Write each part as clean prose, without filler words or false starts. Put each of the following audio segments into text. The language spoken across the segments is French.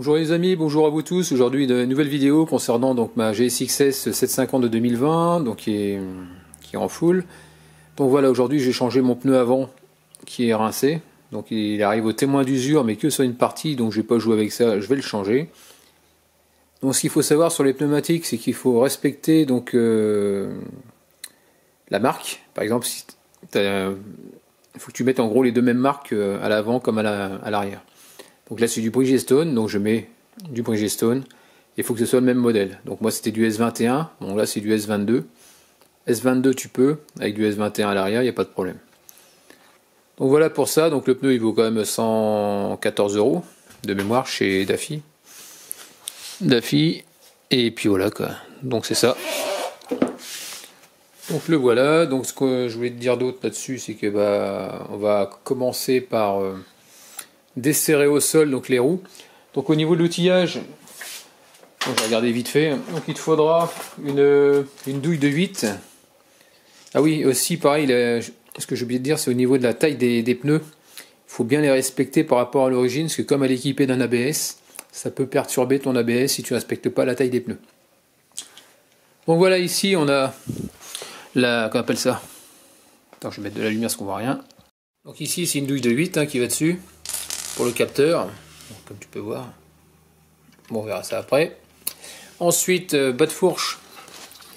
Bonjour les amis, bonjour à vous tous. Aujourd'hui une nouvelle vidéo concernant donc ma GSX-S 750 de 2020, donc qui est en full. Donc voilà, aujourd'hui j'ai changé mon pneu avant qui est rincé. Donc il arrive au témoin d'usure mais que sur une partie, donc je vais pas jouer avec ça, je vais le changer. Donc ce qu'il faut savoir sur les pneumatiques, c'est qu'il faut respecter donc la marque. Par exemple, si il faut que tu mettes en gros les deux mêmes marques à l'avant comme à l'arrière. Donc là c'est du Bridgestone, donc je mets du Bridgestone. Il faut que ce soit le même modèle. Donc moi c'était du S21, bon là c'est du S22. S22 tu peux, avec du S21 à l'arrière, il n'y a pas de problème. Donc voilà pour ça, donc le pneu il vaut quand même 114 € de mémoire chez Daffy. Et puis voilà quoi, donc c'est ça. Donc le voilà, donc ce que je voulais te dire d'autre là-dessus, c'est que on va commencer par desserrer au sol donc les roues. Donc au niveau de l'outillage, je vais regarder vite fait. Donc il te faudra une douille de 8. Ah oui, aussi pareil, ce que j'ai oublié de dire, c'est au niveau de la taille des pneus. Il faut bien les respecter par rapport à l'origine, parce que comme elle est équipée d'un ABS, ça peut perturber ton ABS si tu ne respectes pas la taille des pneus. Donc voilà, ici on a la... Qu'on appelle ça? Attends, je vais mettre de la lumière parce qu'on voit rien. Donc ici c'est une douille de 8 qui va dessus, pour le capteur, comme tu peux voir. Bon, on verra ça après. Ensuite, bas de fourche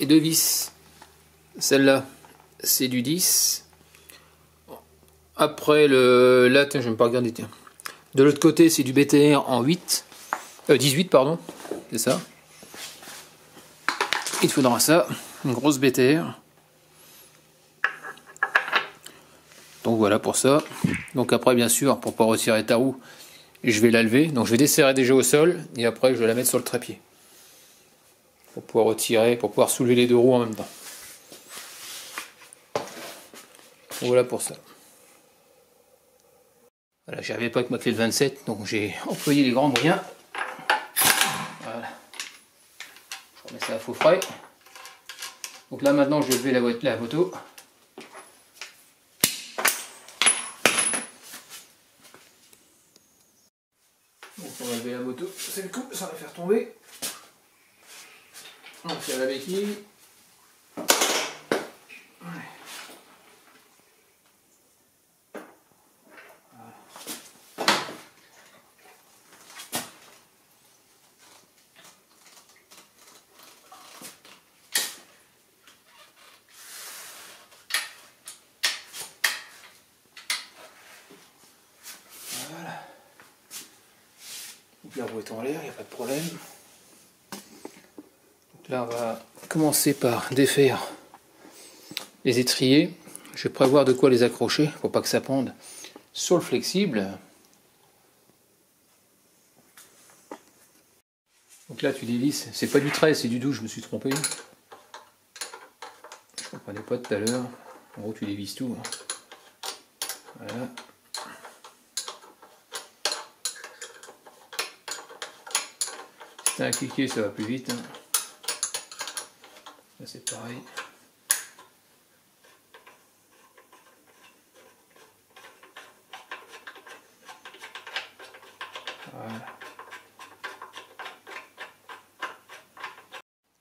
et deux vis. Celle-là, c'est du 10. Après, là, tiens, je vais pas regarder, tiens. De l'autre côté, c'est du BTR en 18, pardon. C'est ça. Il te faudra ça, une grosse BTR. Donc voilà pour ça. Donc après, bien sûr, pour pas retirer ta roue, je vais la lever. Donc je vais desserrer déjà au sol et après, je vais la mettre sur le trépied. Pour pouvoir retirer, pour pouvoir soulever les deux roues en même temps. Voilà pour ça. Voilà, j'y arrivais pas avec ma clé de 27, donc j'ai employé les grands moyens. Voilà. Je remets ça à faux frais. Donc là maintenant je vais lever la moto. Donc on va lever la moto, c'est le coup, ça va faire tomber. On tire la béquille. Voilà. Donc la roue est en l'air, il n'y a pas de problème. Donc là on va commencer par défaire les étriers. Je vais prévoir de quoi les accrocher pour pas que ça pende sur le flexible. Donc là tu dévisses, c'est pas du 13, c'est du 12, je me suis trompé. Je comprenais pas tout à l'heure. En gros tu dévisses tout. Voilà. Si t'as un cliquet ça va plus vite. Là c'est pareil. Voilà.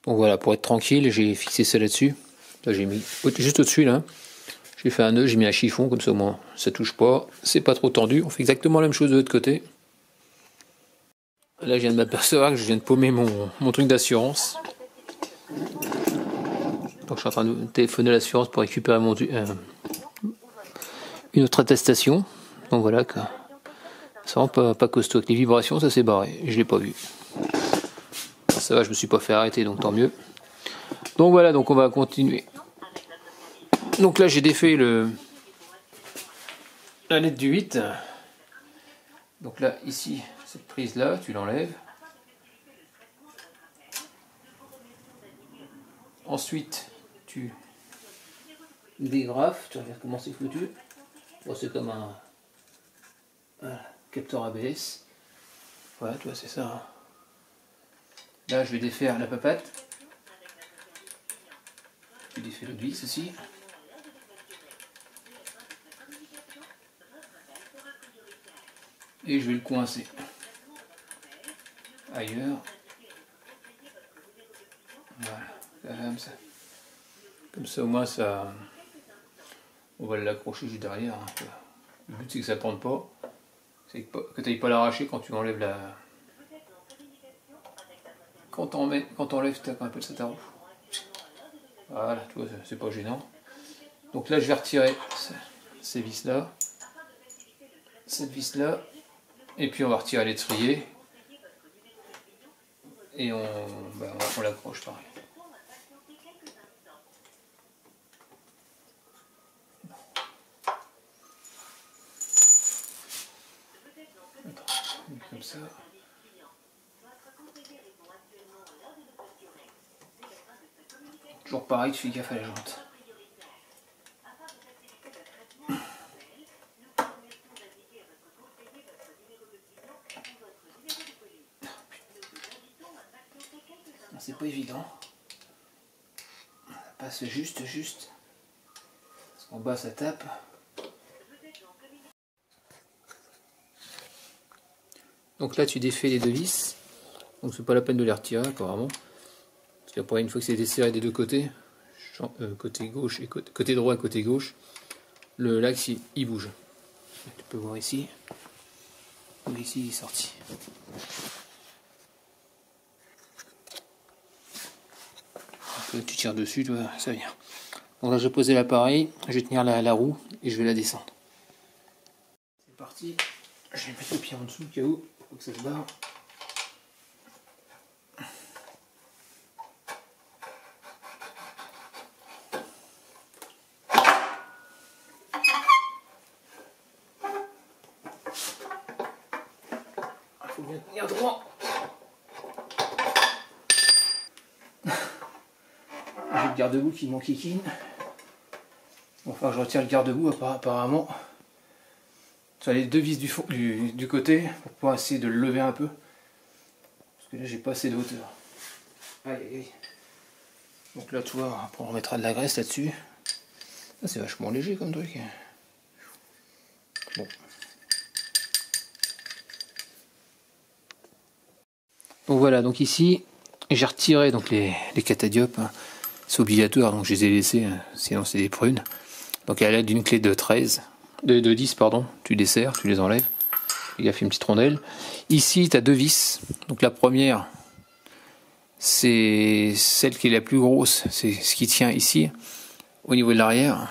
Bon voilà, pour être tranquille, j'ai fixé ça là-dessus. Là, j'ai mis juste au-dessus là. J'ai fait un nœud, j'ai mis un chiffon comme ça au moins ça touche pas, c'est pas trop tendu. On fait exactement la même chose de l'autre côté. Là je viens de m'apercevoir que je viens de paumer mon truc d'assurance. Donc je suis en train de téléphoner à l'assurance pour récupérer une autre attestation. Donc voilà, c'est vraiment pas costaud. Avec les vibrations ça s'est barré, je l'ai pas vu. Alors, ça va, je me suis pas fait arrêter donc tant mieux. Donc voilà, donc on va continuer. Donc là j'ai défait la lettre du 8. Donc là ici, cette prise là, tu l'enlèves. Ensuite tu dégrafes, tu regardes comment c'est foutu. Bon, c'est comme un capteur ABS. Voilà, tu vois, c'est ça. Hein. Là je vais défaire la papate. Tu défais l'autre vis aussi. Et je vais le coincer. ailleurs. Voilà, comme ça au moins ça, on va l'accrocher juste derrière. Hein. Le but c'est que ça ne pende pas, c'est que tu n'ailles pas l'arracher quand tu enlèves la... Quand on enlève ta, qu'on appelle ça, ta roue. Voilà, tu vois, c'est pas gênant. Donc là je vais retirer ces vis là, cette vis là, et puis on va retirer l'étrier et on l'accroche pareil. Comme ça. Toujours pareil, tu fais gaffe à la jante. C'est pas évident. Ça passe juste. Parce qu'en bas ça tape. Donc là tu défais les deux vis. Donc c'est pas la peine de les retirer apparemment. Parce qu'après une fois que c'est desserré des deux côtés, côté gauche et côté droit et côté gauche, l'axe il bouge. Tu peux voir ici. Donc ici il est sorti. Donc, tu tires dessus, tu vois, ça vient. Donc là je vais poser l'appareil, je vais tenir la roue et je vais la descendre. C'est parti. Je vais mettre le pied en dessous au cas où, faut que ça se barre. Il faut bien tenir droit. J'ai le garde-boue qui m'enquiquine. Enfin, je retire le garde-boue apparemment. Sur les deux vis du côté pour pouvoir essayer de le lever un peu. Parce que là, j'ai pas assez de hauteur. Aïe aïe aïe. Donc là, tu vois, après on remettra de la graisse là-dessus. C'est vachement léger comme truc. Bon. Donc voilà, donc ici, j'ai retiré donc les catadiopes. Hein. C'est obligatoire, donc je les ai laissés, sinon c'est des prunes. Donc à l'aide d'une clé de 10, pardon, tu desserres, tu les enlèves. Il a fait une petite rondelle. Ici, tu as deux vis. Donc la première, c'est celle qui est la plus grosse. C'est ce qui tient ici, au niveau de l'arrière.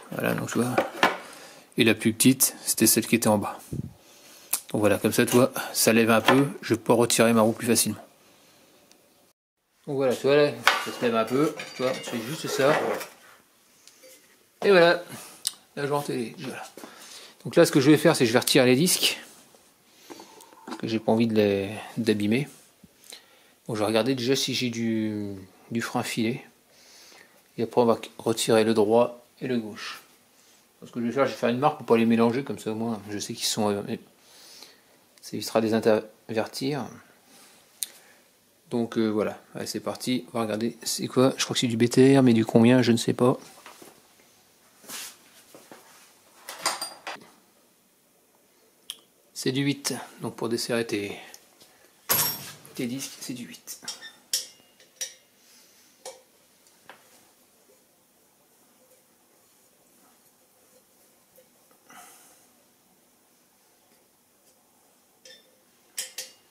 Voilà, donc tu vois. Et la plus petite, c'était celle qui était en bas. Donc voilà, comme ça, tu vois, ça lève un peu. Je peux retirer ma roue plus facilement. Donc voilà, tu vois, là, ça se lève un peu. Tu vois, tu fais juste ça. Et voilà, la jante est... Voilà. Donc là, ce que je vais faire, c'est que je vais retirer les disques. Parce que j'ai pas envie d'abîmer. Bon, je vais regarder déjà si j'ai du frein filé. Et après, on va retirer le droit et le gauche. Ce que je vais faire une marque pour pas les mélanger, comme ça au moins je sais qu'ils sont... ça évitera des intervertir. Donc voilà, allez, c'est parti, on va regarder c'est quoi, je crois que c'est du BTR, mais du combien, je ne sais pas. C'est du 8, donc pour desserrer tes disques, c'est du 8.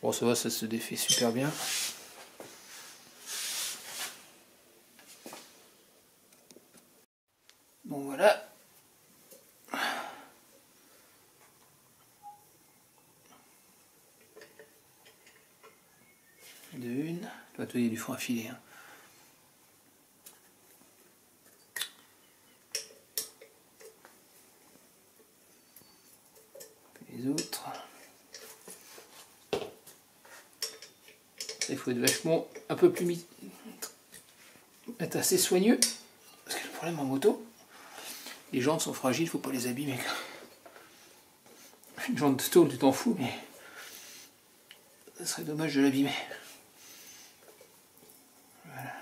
Bon, ça va, ça se défait super bien. Bon, voilà. De une. Toi, il y a du frein à filer. Hein. Les autres. Il faut être vachement un peu plus être assez soigneux. Parce que le problème en moto, les jantes sont fragiles, faut pas les abîmer. Une jante de tôle, tu t'en fous, mais ça serait dommage de l'abîmer. Voilà.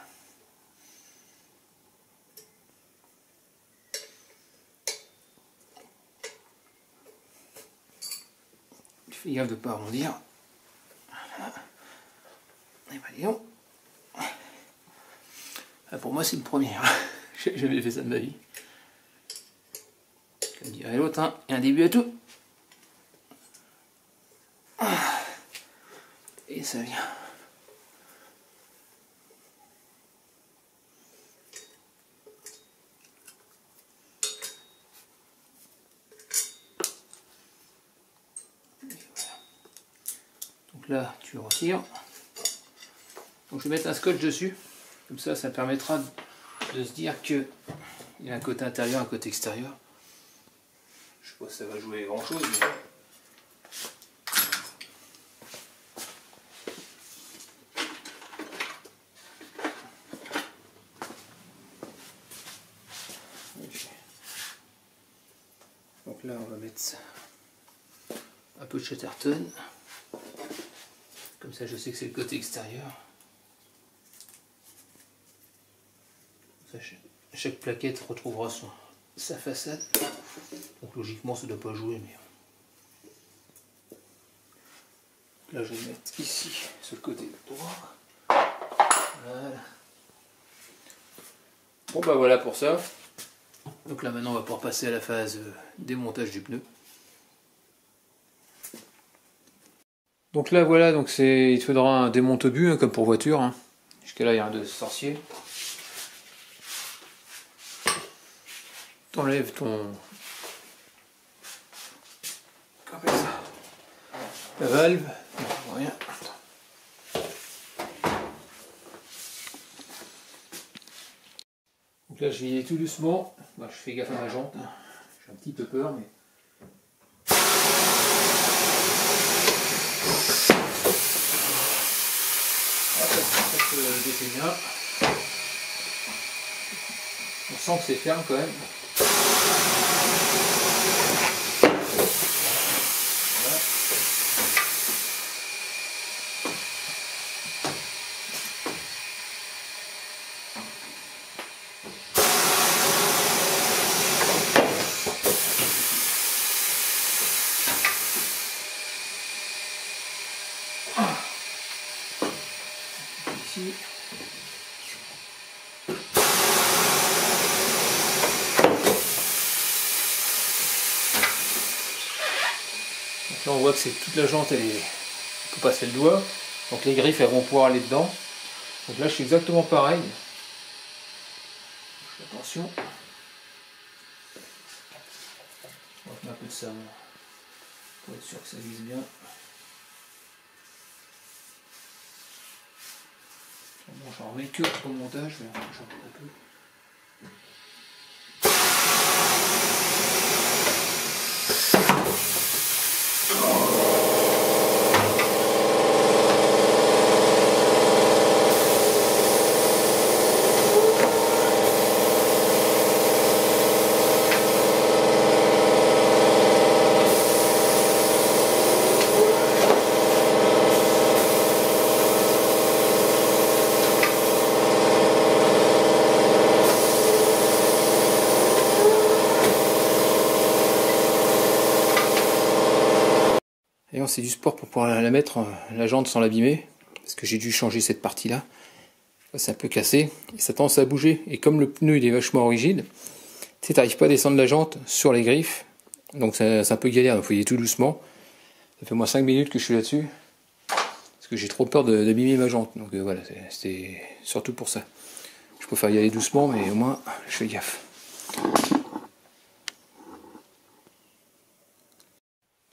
Tu fais gaffe de ne pas arrondir. Voyons. Ah, pour moi c'est une première. J'ai jamais fait ça de ma vie. Comme dirait l'autre, hein, il y a un début à tout. Et ça vient. Donc là, tu le retires. Donc je vais mettre un scotch dessus. Comme ça permettra de se dire que il y a un côté intérieur, un côté extérieur. Je sais pas si ça va jouer grand chose, mais... Donc là, on va mettre un peu de Chatterton. Comme ça, je sais que c'est le côté extérieur. Ça, chaque plaquette retrouvera sa façade. Donc logiquement, ça ne doit pas jouer. Mais... là, je vais le mettre ici, sur le côté droit. Voilà. Bon, bah voilà pour ça. Donc là, maintenant, on va pouvoir passer à la phase démontage du pneu. Donc là, voilà, donc il te faudra un démonte-obus, hein, comme pour voiture. Hein. Jusqu'à là, il y a un de sorcier. T'enlèves la valve. Non, rien. Donc là, je vais y aller tout doucement. Moi, je fais gaffe à ma jante. J'ai un petit peu peur, mais... bien. On sent que c'est ferme quand même. Voilà. Ici. Là on voit que c'est toute la jante, on peut passer le doigt, donc les griffes elles vont pouvoir aller dedans. Donc là je suis exactement pareil. Je fais attention. On va mettre un peu de savon pour être sûr que ça glisse bien. Bon, j'en remets que au montage, mais j'en mets un peu. Et c'est du sport pour pouvoir la mettre, la jante sans l'abîmer, parce que j'ai dû changer cette partie-là. C'est un peu cassé, et ça tend à bouger. Et comme le pneu il est vachement rigide, tu sais, t'arrives pas à descendre la jante sur les griffes, donc c'est un peu galère, il faut y aller tout doucement. Ça fait moi 5 minutes que je suis là-dessus, parce que j'ai trop peur d'abîmer ma jante. Donc voilà, c'était surtout pour ça. Je préfère y aller doucement, mais au moins je fais gaffe.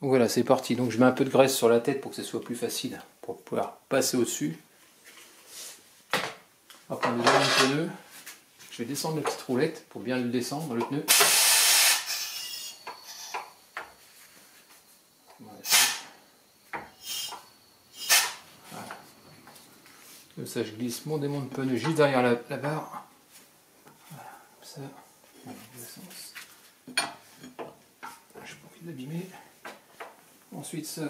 Donc voilà, c'est parti. Donc je mets un peu de graisse sur la tête pour que ce soit plus facile, pour pouvoir passer au-dessus. On va prendre le pneu. Je vais descendre la petite roulette pour bien le descendre, le pneu. Voilà. Comme ça, je glisse mon démon de pneu juste derrière la barre. Voilà, comme ça. Voilà, je n'ai pas envie de l'abîmer. Ensuite, ça.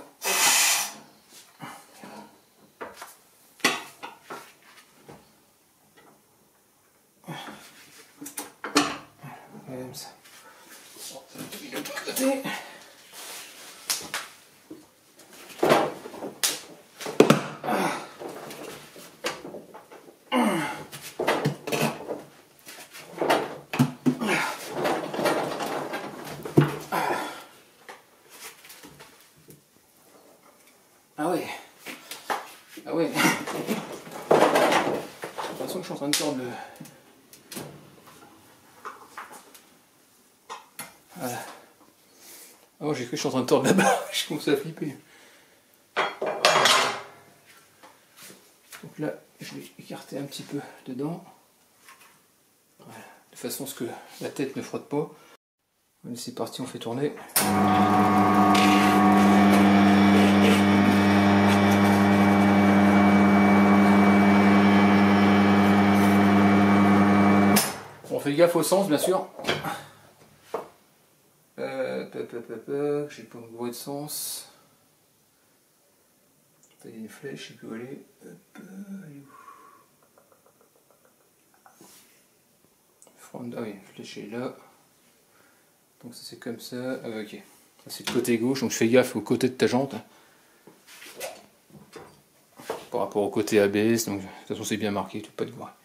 Comme ça. De l'autre côté. l'impression que je suis en train de tordre le... Voilà. Oh, j'ai cru que je suis en train de tordre là-bas, je commence à flipper. Donc là, je vais écarter un petit peu dedans. Voilà. De façon à ce que la tête ne frotte pas. Allez, c'est parti, on fait tourner. On fait gaffe au sens, bien sûr. J'ai pas le gros de sens. Il y a une flèche, il peut aller. Ah oui, la flèche est là. Donc ça c'est comme ça. Ah, ok. Ça c'est le côté gauche, donc je fais gaffe au côté de ta jante. Par rapport au côté ABS, donc de toute façon c'est bien marqué, tu peux pas te voir.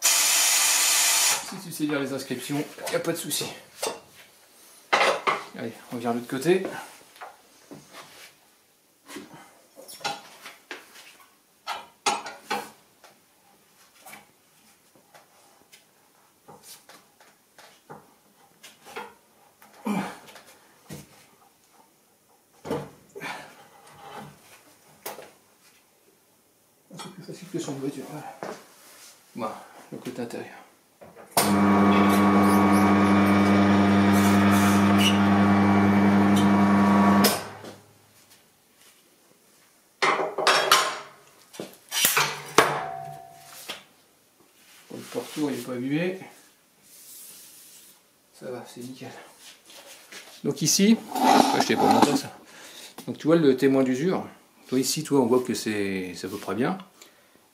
Si tu sais lire les inscriptions, il n'y a pas de souci. Allez, on vient de l'autre côté. C'est plus facile que sur une voiture. Voilà, le côté intérieur. Le portour il n'est pas abîmé. Ça va, c'est nickel. Donc ici, je t'ai pas montré ça. Donc tu vois le témoin d'usure. Toi ici, toi on voit que c'est à peu près bien.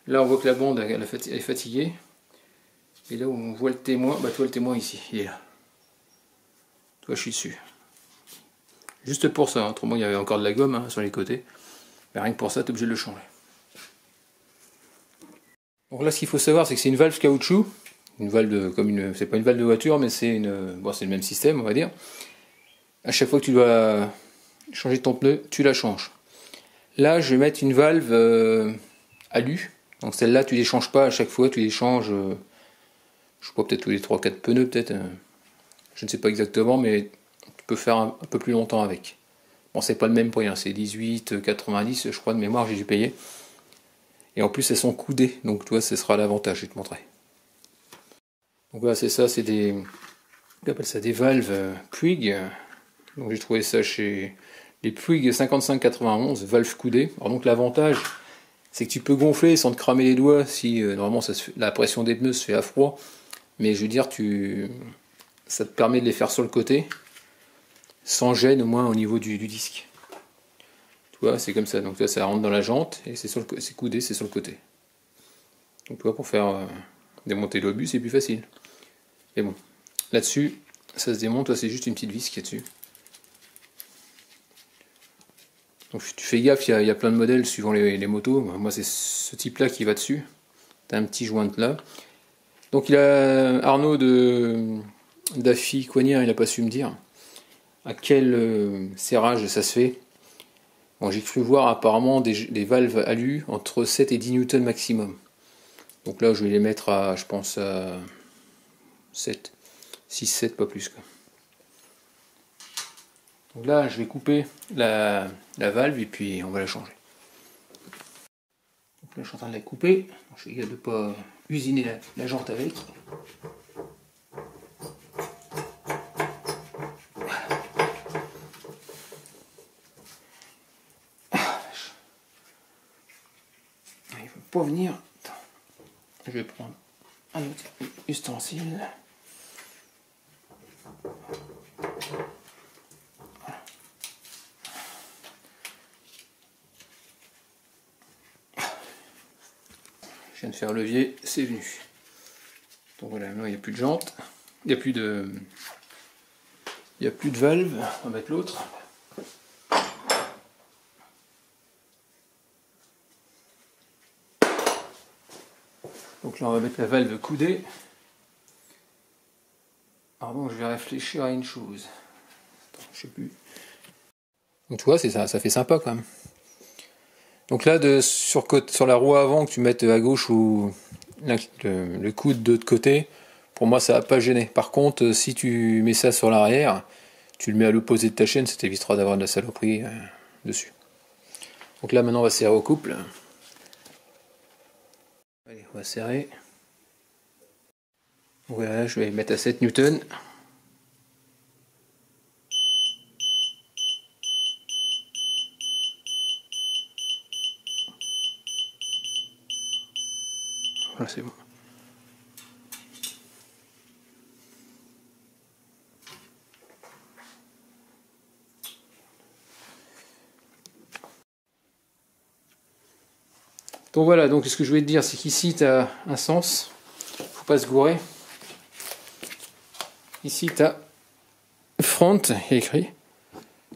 Là on voit que la bande elle est fatiguée. Et là où on voit le témoin, bah toi le témoin ici, il est là. Toi je suis dessus. Juste pour ça, hein. Autrement il y avait encore de la gomme hein, sur les côtés. Mais rien que pour ça, tu es obligé de le changer. Donc là ce qu'il faut savoir c'est que c'est une valve caoutchouc. Une valve comme une. C'est pas une valve de voiture, mais c'est une. Bon, c'est le même système, on va dire. À chaque fois que tu dois changer ton pneu, tu la changes. Là je vais mettre une valve alu. Donc celle-là tu les changes pas à chaque fois, tu les changes. Je crois peut-être tous les 3-4 pneus, peut-être. Je ne sais pas exactement, mais tu peux faire un peu plus longtemps avec. Bon, c'est pas le même prix, hein, c'est 18,90 je crois de mémoire, j'ai dû payer. Et en plus, elles sont coudées, donc toi, ce sera l'avantage, je vais te montrer. Donc voilà, c'est ça, c'est des. On appelle ça des valves Puig. Donc j'ai trouvé ça chez les Puig 5591, valves coudées. Alors donc l'avantage, c'est que tu peux gonfler sans te cramer les doigts si normalement la pression des pneus se fait à froid. Mais je veux dire, ça te permet de les faire sur le côté, sans gêne au moins au niveau du disque. Tu vois, c'est comme ça. Donc là, ça rentre dans la jante et c'est coudé, c'est sur le côté. Donc tu vois, pour faire démonter l'obus, c'est plus facile. Et bon, là-dessus, ça se démonte. Toi, c'est juste une petite vis qu'il y a dessus. Donc tu fais gaffe, il y a plein de modèles suivant les motos. Moi, c'est ce type-là qui va dessus. Tu as un petit joint là. Donc il a Arnaud d'Affi Coignard, il n'a pas su me dire à quel serrage ça se fait. Bon, j'ai cru voir apparemment des valves alu entre 7 et 10 Newton maximum. Donc là je vais les mettre à, je pense, à 7, 6, 7, pas plus quoi. Donc là je vais couper la valve et puis on va la changer. Donc là je suis en train de la couper. Donc, je fais gaffe de ne pas usiner la jante avec. Il ne faut pas venir. Attends. Je vais prendre un autre ustensile. Je viens de faire levier, c'est venu. Donc voilà, maintenant il n'y a plus de jante, il n'y a plus de valve. On va mettre l'autre. Donc là on va mettre la valve coudée. Alors bon, je vais réfléchir à une chose. Attends, je sais plus. Donc tu vois, c'est ça fait sympa quand même. Donc là, sur la roue avant, que tu mettes à gauche ou le coude de l'autre côté, pour moi ça va pas gêner. Par contre, si tu mets ça sur l'arrière, tu le mets à l'opposé de ta chaîne, ça t'évitera d'avoir de la saloperie dessus. Donc là maintenant on va serrer au couple. Allez, on va serrer. Voilà, je vais mettre à 7 newtons. Voilà, c'est bon. Donc voilà, donc ce que je voulais te dire, c'est qu'ici tu as un sens, faut pas se gourer. Ici tu as front, il y a écrit,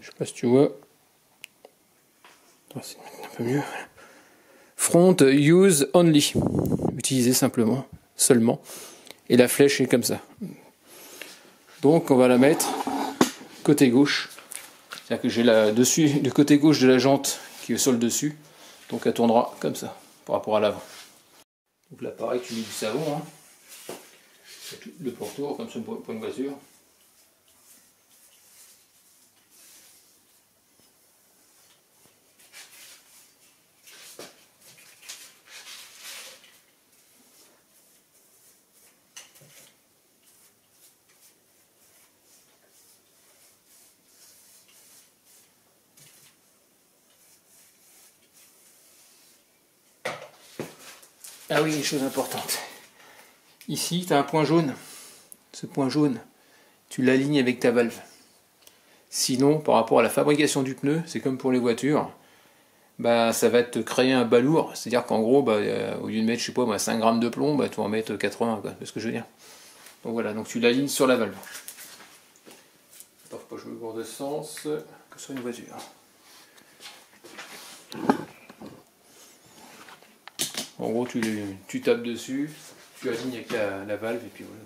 je sais pas si tu vois, c'est un peu mieux. Front use only, utiliser simplement, seulement, et la flèche est comme ça. Donc on va la mettre côté gauche, c'est-à-dire que j'ai là dessus, le côté gauche de la jante qui est sur le dessus, donc elle tournera comme ça par rapport à l'avant. Donc là pareil, tu mets du savon, hein. Le pourtour comme ça pour une voiture. Ah oui, une chose importante. Ici, tu as un point jaune. Ce point jaune, tu l'alignes avec ta valve. Sinon, par rapport à la fabrication du pneu, c'est comme pour les voitures, bah, ça va te créer un balourd. C'est-à-dire qu'en gros, bah, au lieu de mettre, je sais pas, moi, 5 grammes de plomb, bah, tu vas en mettre 80, quoi. C'est ce que je veux dire. Donc voilà, donc tu l'alignes sur la valve. Attends, faut pas que je me gourde de sens, que ce soit une voiture. En gros, tu tapes dessus, tu alignes avec la valve, et puis voilà.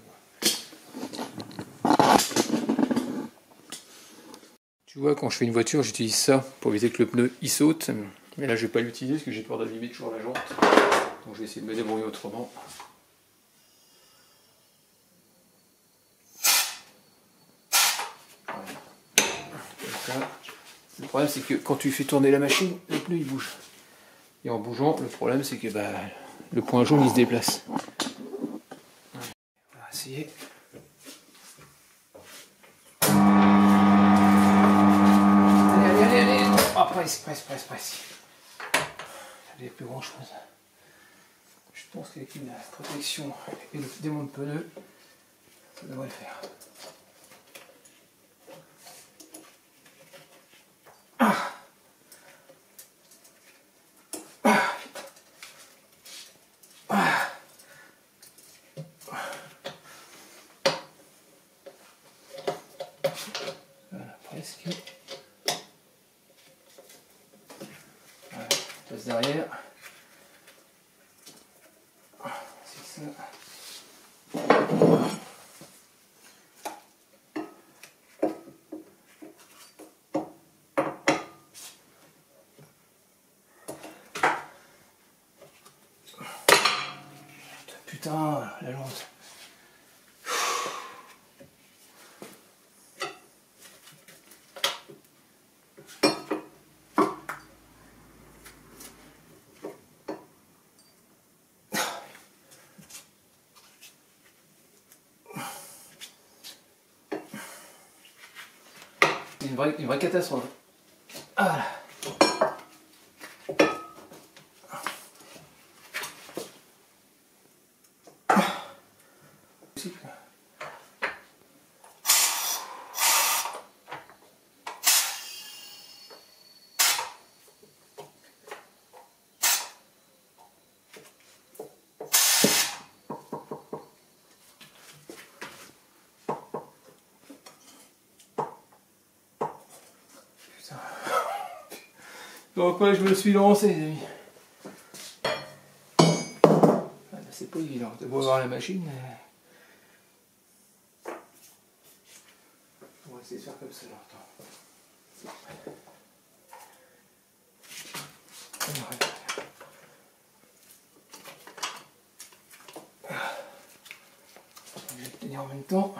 Tu vois, quand je fais une voiture, j'utilise ça pour éviter que le pneu il saute. Mais là, je vais pas l'utiliser parce que j'ai peur d'abîmer toujours la jante. Donc, je vais essayer de me débrouiller autrement. Voilà. Le problème, c'est que quand tu fais tourner la machine, le pneu il bouge. Et en bougeant, le problème, c'est que bah, le point jaune il se déplace. On va essayer. Allez. Oh, presse. Il n'y a plus grand chose. Je pense qu'avec une protection et le démonte-pneu, ça devrait le faire. Voilà, presque. Voilà, passe derrière. C'est ça. Putain, la lente. Une vraie catastrophe. Ah. Dans quoi je me suis lancé, les amis. C'est pas évident de voir la machine. On va essayer de faire comme ça. finir en même temps.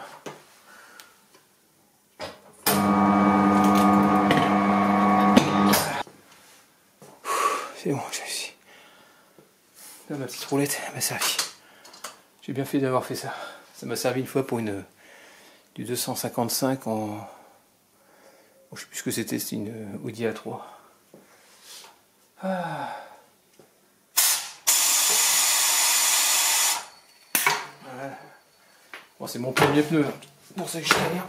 C'est bon, j'ai réussi. Là, ma petite roulette m'a servi. J'ai bien fait d'avoir fait ça. Ça m'a servi une fois pour du 255 en... Bon, je sais plus ce que c'était une Audi A3. Ah. Voilà. Bon, c'est mon premier pneu, pour ça que je galère.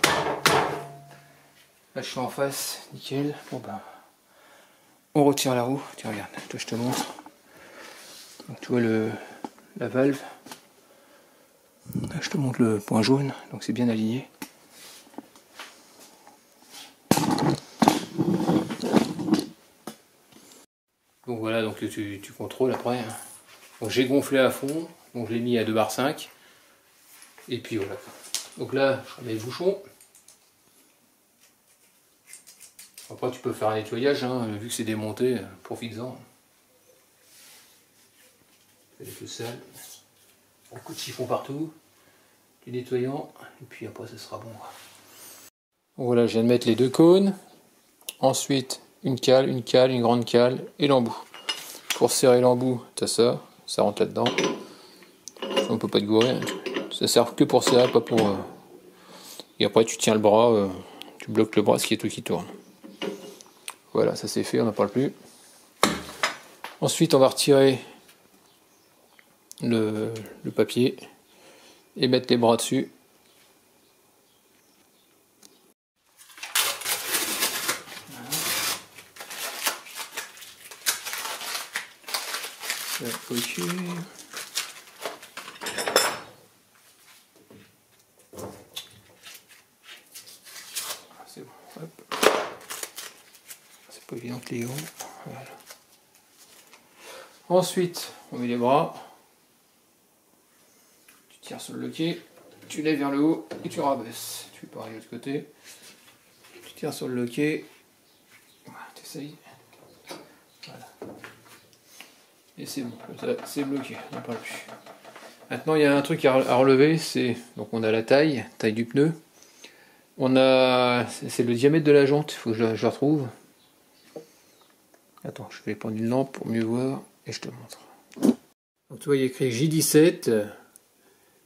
Là je suis en face, nickel. Bon ben, on retire la roue. Tiens regarde, toi je te montre. Donc tu vois la valve. Là je te montre le point jaune, donc c'est bien aligné. Donc voilà, donc tu contrôles après. Hein. Donc j'ai gonflé à fond, donc je l'ai mis à 2,5 bar. Et puis voilà. Donc là, je remets le bouchon. Après tu peux faire un nettoyage, hein, vu que c'est démonté, profites-en. Elle est peu sale. Un coup de chiffon partout, du nettoyant, et puis après ça sera bon. Donc voilà, je viens de mettre les deux cônes. Ensuite, une cale, une grande cale et l'embout. Pour serrer l'embout, tu as ça, ça rentre là-dedans. On peut pas te gourer, hein. Ça sert que pour serrer, pas pour... Et après tu tiens le bras, tu bloques le bras, ce qui est tout qui tourne. Voilà, ça c'est fait, on n'en parle plus. Ensuite, on va retirer le papier et mettre les bras dessus. Voilà. C'est bon, hop. C'est pas évident que les hauts. Voilà. Ensuite, on met les bras. Tu tires sur le loquet, tu lèves vers le haut et tu rabaisses. Tu fais pareil de l'autre côté. Tu tires sur le loquet. Voilà, tu essayes. Voilà. Et c'est bon, c'est bloqué, on n'en parle plus. Maintenant, il y a un truc à relever, c'est donc on a la taille du pneu. On a, c'est le diamètre de la jante, il faut que je la retrouve. Attends, je vais prendre une lampe pour mieux voir et je te montre. Donc tu vois, il y a écrit J17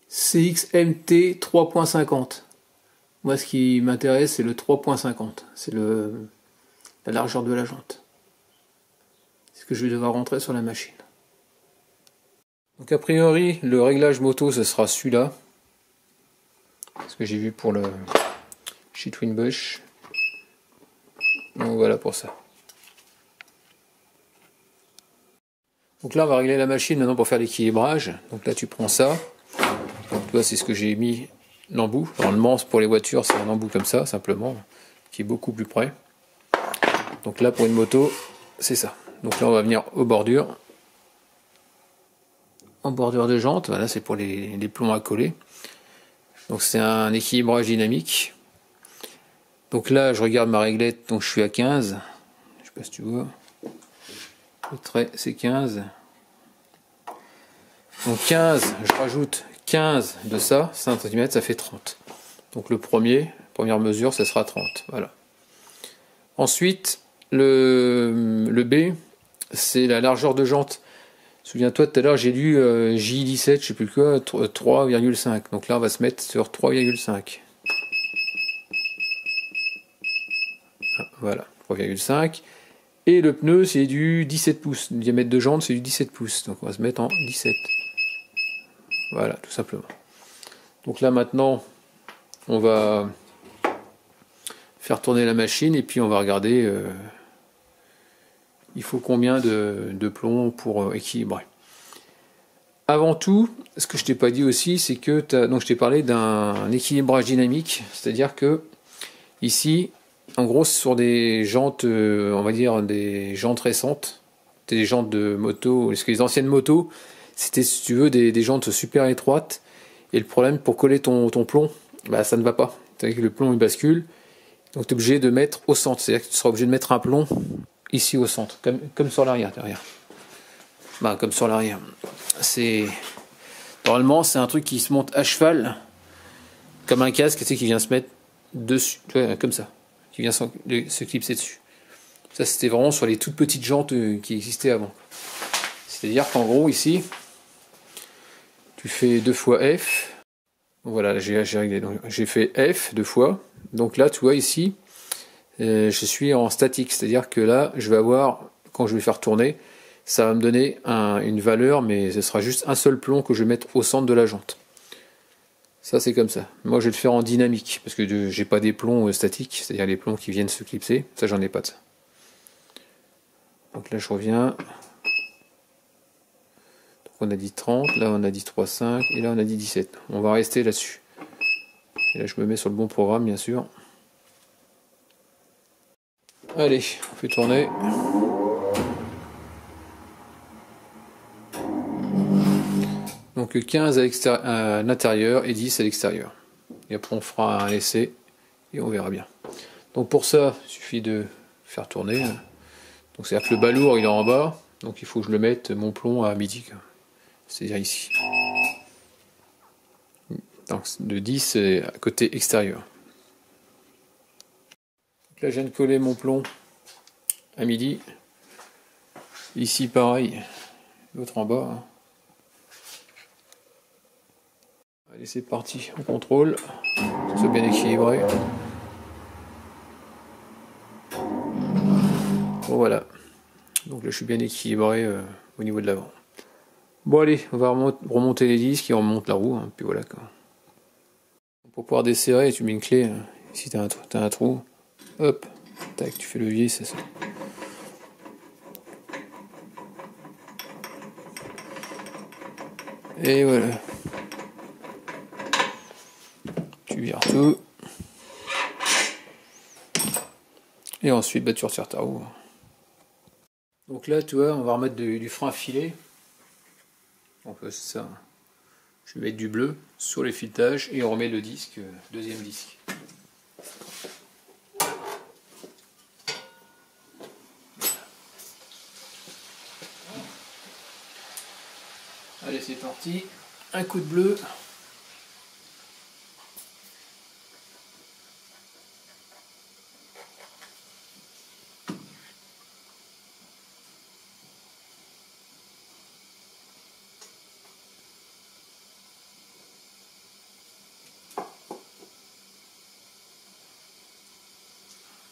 CXMT 3.50. Moi, ce qui m'intéresse, c'est le 3.50. C'est la largeur de la jante. C'est ce que je vais devoir rentrer sur la machine. Donc a priori, le réglage moto, ce sera celui-là. Ce que j'ai vu pour le chez Twinbush. Donc voilà pour ça. Donc là, on va régler la machine maintenant pour faire l'équilibrage. Donc là, tu prends ça. Donc toi, c'est ce que j'ai mis, l'embout. Normalement, pour les voitures, c'est un embout comme ça, simplement, qui est beaucoup plus près. Donc là, pour une moto, c'est ça. Donc là, on va venir aux bordures. En bordure de jante, voilà, c'est pour les plombs à coller. Donc c'est un équilibrage dynamique. Donc là, je regarde ma réglette, donc je suis à 15. Je sais pas si tu vois. Le trait, c'est 15. Donc 15, je rajoute 15 de ça, 5 cm, ça fait 30. Donc le première mesure, ça sera 30. Voilà. Ensuite, le B, c'est la largeur de jante. Souviens-toi, tout à l'heure, j'ai lu J17, je sais plus quoi, 3,5. Donc là, on va se mettre sur 3,5. Voilà, 3,5. Et le pneu, c'est du 17 pouces. Le diamètre de jante, c'est du 17 pouces. Donc on va se mettre en 17. Voilà, tout simplement. Donc là, maintenant, on va faire tourner la machine et puis on va regarder il faut combien de plombs pour équilibrer. Avant tout, ce que je t'ai pas dit aussi, c'est que donc je t'ai parlé d'un équilibrage dynamique, c'est-à-dire que ici, en gros, sur des jantes, on va dire des jantes récentes, des jantes de moto, parce que les anciennes motos, c'était, si tu veux, des jantes super étroites, et le problème, pour coller ton plomb, bah, ça ne va pas. C'est-à-dire que le plomb il bascule, donc tu es obligé de mettre au centre, c'est-à-dire que tu seras obligé de mettre un plomb ici au centre, comme sur l'arrière derrière. Bah, comme sur l'arrière. Normalement, c'est un truc qui se monte à cheval. comme un casque, tu sais, qui vient se mettre dessus, tu vois, comme ça, qui vient se clipser dessus. Ça, c'était vraiment sur les toutes petites jantes qui existaient avant. C'est-à-dire qu'en gros, ici, tu fais 2 fois F. Voilà, j'ai réglé. J'ai fait F 2 fois. Donc là, tu vois, ici, je suis en statique. C'est-à-dire que là, je vais avoir, quand je vais faire tourner, ça va me donner une valeur, mais ce sera juste un seul plomb que je vais mettre au centre de la jante. Ça, c'est comme ça. Moi, je vais le faire en dynamique, parce que j'ai pas des plombs statiques, c'est-à-dire les plombs qui viennent se clipser. Ça, j'en ai pas de ça. Donc là, je reviens. Donc on a dit 30, là on a dit 3,5, et là on a dit 17. On va rester là-dessus. Et là, je me mets sur le bon programme, bien sûr. Allez, on fait tourner. Donc 15 à l'intérieur et 10 à l'extérieur. Et après on fera un essai et on verra bien. Donc pour ça, il suffit de faire tourner. Donc c'est-à-dire que le balourd il est en bas, donc il faut que je le mette mon plomb à midi. C'est-à-dire ici. Donc de 10 à côté extérieur. Donc là je viens de coller mon plomb à midi. Ici pareil, l'autre en bas. Allez, c'est parti, on contrôle, que ce soit bien équilibré. Bon voilà, donc là je suis bien équilibré au niveau de l'avant. Bon allez, on va remonter les disques et on remonte la roue, hein, puis voilà quoi. Pour pouvoir desserrer, tu mets une clé, si tu as un trou, hop, tac, tu fais le vis, c'est ça. Et voilà. Tu vires tout. Et ensuite, bah, tu retires ta roue. Donc là, tu vois, on va remettre du frein à filet. Donc c'est ça. Je vais mettre du bleu sur les filetages et on remet le disque, deuxième disque. Allez, c'est parti. Un coup de bleu.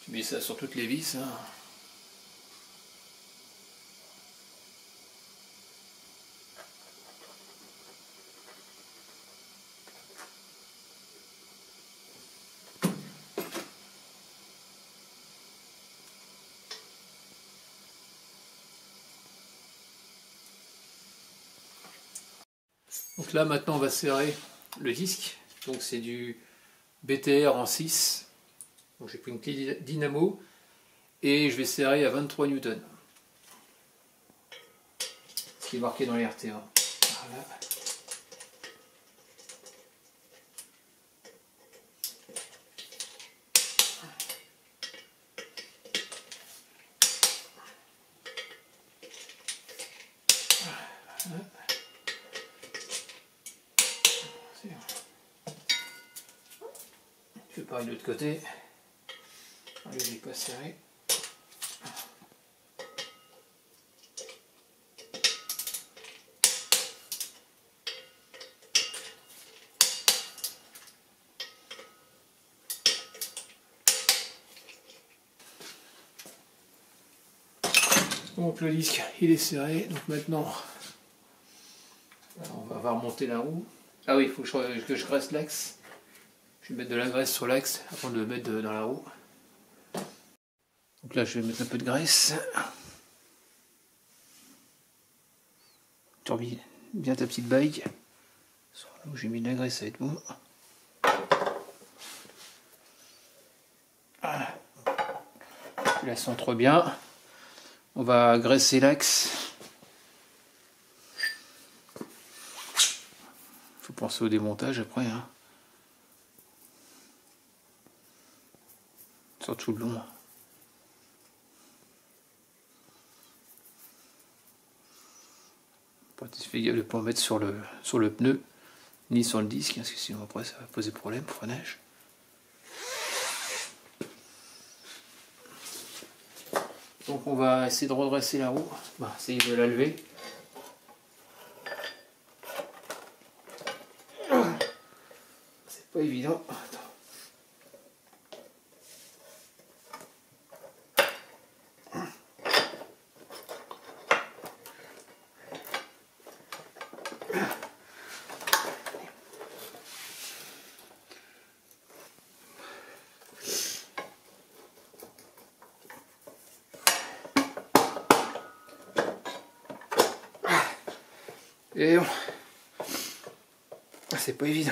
Tu mets ça sur toutes les vis. Hein. Donc là maintenant on va serrer le disque. Donc c'est du BTR en 6. Donc j'ai pris une clé dynamo et je vais serrer à 23 newtons. Ce qui est marqué dans les RTA. Voilà. Je fais pareil de l'autre côté. Allez, je n'ai pas serré. Donc le disque il est serré, donc maintenant on va remonter la roue. Ah oui, il faut que je graisse l'axe. Je vais mettre de la graisse sur l'axe avant de le mettre dans la roue. Donc là je vais mettre un peu de graisse. Tu remets bien ta petite bague. Là où j'ai mis de la graisse, ça va être bon. Voilà. Tu la centres bien. On va graisser l'axe. Faut penser au démontage après. Hein. Surtout le long. Fais gaffe de ne pas mettre sur le pneu. ni sur le disque, parce que sinon après ça va poser problème pour freinage. Donc on va essayer de redresser la roue, essayer de la lever. C'est pas évident. Et c'est pas évident.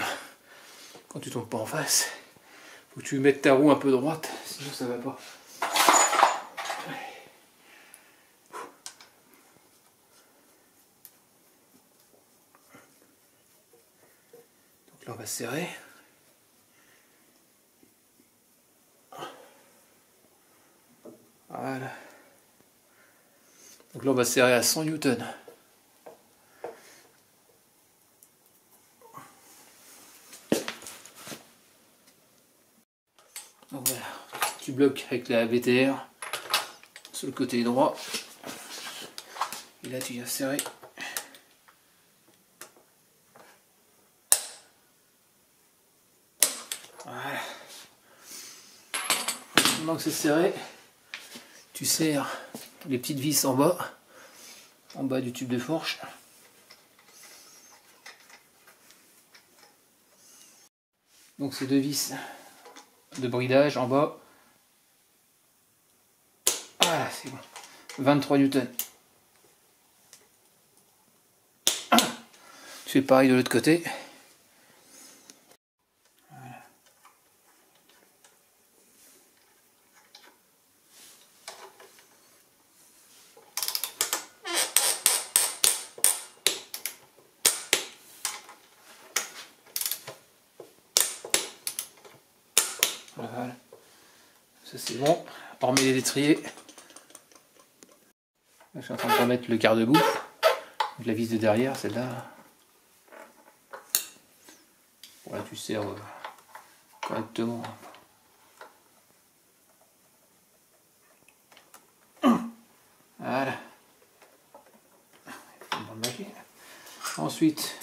Quand tu tombes pas en face, faut que tu mettes ta roue un peu droite, sinon ça va pas. Donc là on va serrer. Voilà. Donc là on va serrer à 100 newtons. Donc voilà, tu bloques avec la BTR sur le côté droit. Et là tu viens serrer. Voilà. Maintenant que c'est serré, tu serres les petites vis en bas du tube de fourche. Donc ces deux vis de bridage en bas. Voilà, c'est bon. 23 newtons. Tu fais pareil de l'autre côté. Voilà. Voilà. Ça c'est bon. Hormis les étriers. Là, je suis en train de remettre le garde-boue. La vis de derrière, celle-là. Voilà, tu serres correctement. Voilà. Ensuite,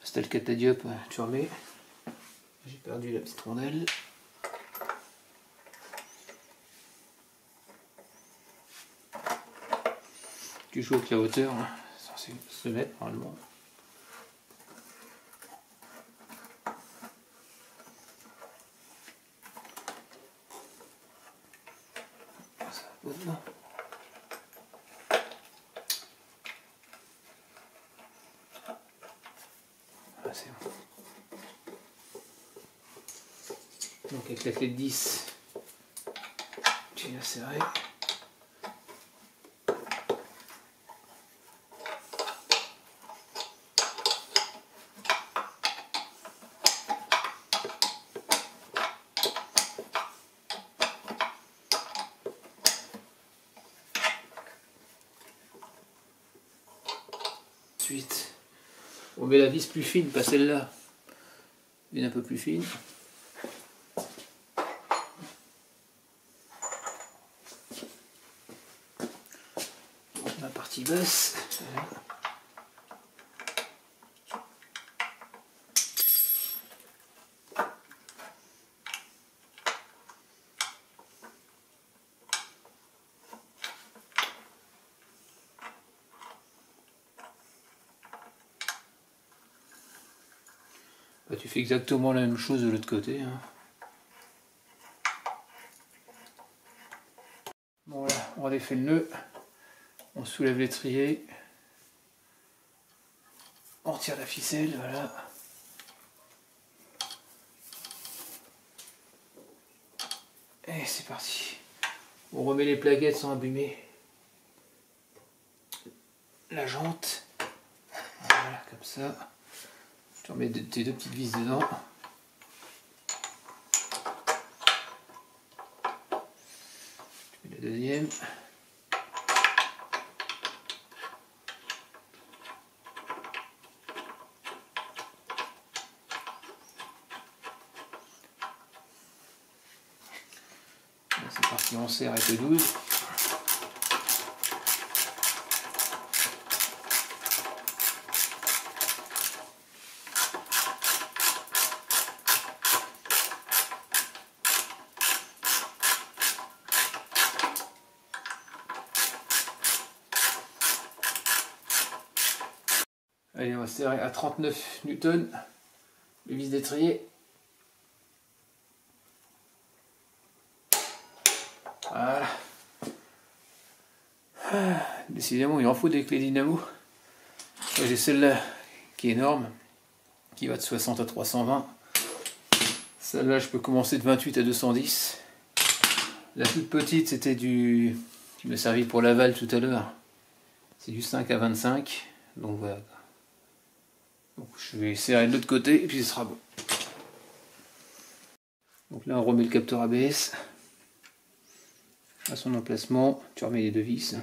c'était le catadiop, tu remets. J'ai perdu la petite rondelle. Tu joues avec la hauteur, hein. C'est censé se mettre normalement. Ça va pas dedans. Ah, c'est bon. Donc avec la clé de 10, tu viens serrer. Ensuite, on met la vis plus fine, pas celle-là, une un peu plus fine. La partie basse. Voilà. Bah, tu fais exactement la même chose de l'autre côté, hein. Bon là, on redéfait le nœud, on soulève l'étrier, on retire la ficelle, voilà. Et c'est parti. On remet les plaquettes sans abîmer la jante. Voilà, comme ça. Tu remets tes deux petites vis dedans. Tu mets la deuxième. Si on serre avec le 12. Allez, on va serrer à 39 newtons le vis d'étrier. Voilà. Décidément, il en faut des clés dynamo. J'ai celle-là qui est énorme, qui va de 60 à 320. Celle-là, je peux commencer de 28 à 210. La toute petite, c'était du... qui m'a servi pour l'aval tout à l'heure. C'est du 5 à 25. Donc voilà. Donc je vais serrer de l'autre côté et puis ce sera bon. Donc là, on remet le capteur ABS à son emplacement. Tu remets les deux vis.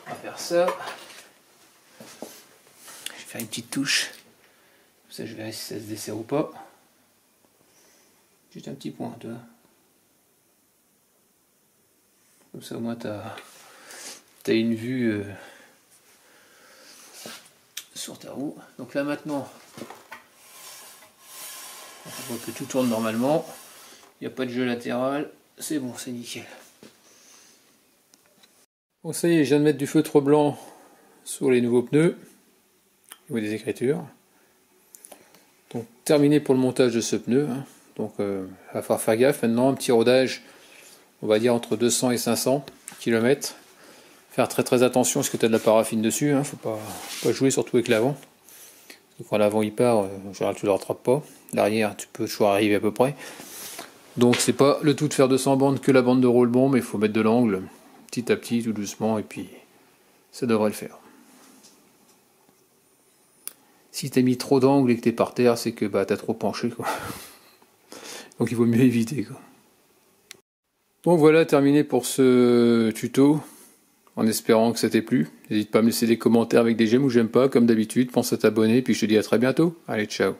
On va faire ça. Je vais faire une petite touche. Comme ça, je verrai si ça se desserre ou pas. Juste un petit point, tu vois. Comme ça, au moins, tu as une vue sur ta roue. Donc là, maintenant, on voit que tout tourne normalement. Il n'y a pas de jeu latéral. C'est bon, c'est nickel. Bon, ça y est, je viens de mettre du feutre blanc sur les nouveaux pneus, au niveau des écritures. Donc, terminé pour le montage de ce pneu. Hein. Donc, il va falloir faire gaffe. Maintenant, un petit rodage, on va dire entre 200 et 500 km. Faire très très attention parce que tu as de la paraffine dessus. Hein. Faut pas jouer, surtout avec l'avant. Quand l'avant il part, en général, tu ne le rattrapes pas. L'arrière, tu peux toujours arriver à peu près. Donc, c'est pas le tout de faire 200 bandes que la bande de roule-bon, mais il faut mettre de l'angle petit à petit, tout doucement, et puis ça devrait le faire. Si tu as mis trop d'angle et que tu es par terre, c'est que tu as trop penché, quoi. Donc il vaut mieux éviter, quoi. Bon, voilà, terminé pour ce tuto, en espérant que ça t'ait plu. N'hésite pas à me laisser des commentaires avec des j'aime ou j'aime pas, comme d'habitude. Pense à t'abonner, puis je te dis à très bientôt. Allez, ciao.